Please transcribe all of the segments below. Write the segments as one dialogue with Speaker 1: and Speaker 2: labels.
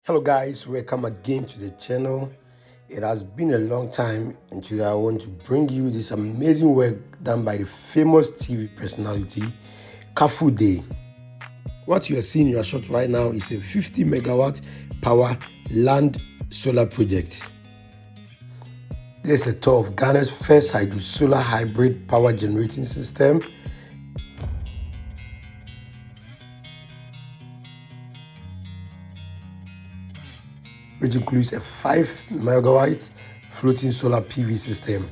Speaker 1: Hello guys, welcome again to the channel. It has been a long time, and today I want to bring you this amazing work done by the famous TV personality Kafui Dey. What you are seeing in your shot right now is a 50 megawatt power land solar project. This is a tour of Ghana's first hydro-solar hybrid power generating system, which includes a 5 megawatt floating solar PV system.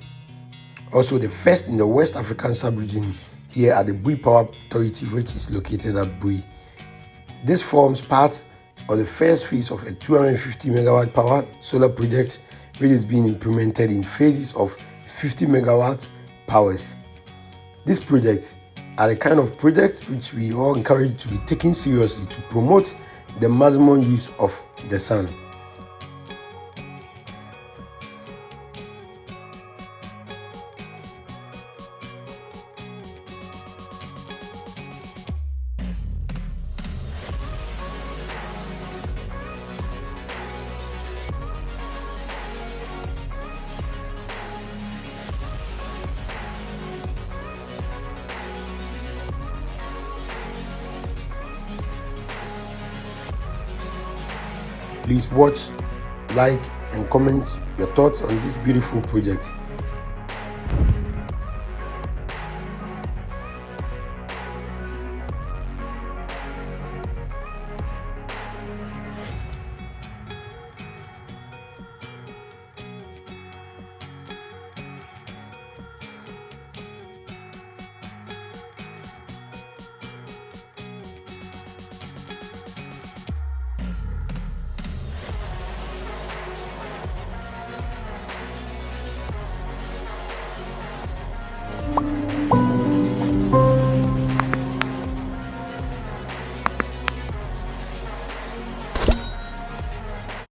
Speaker 1: Also the first in the West African subregion here at the Bui Power Authority, which is located at Bui. This forms part of the first phase of a 250 megawatt power solar project, which is being implemented in phases of 50 megawatt powers. These projects are the kind of projects which we all encourage to be taken seriously to promote the maximum use of the sun. Please watch, like, and comment your thoughts on this beautiful project.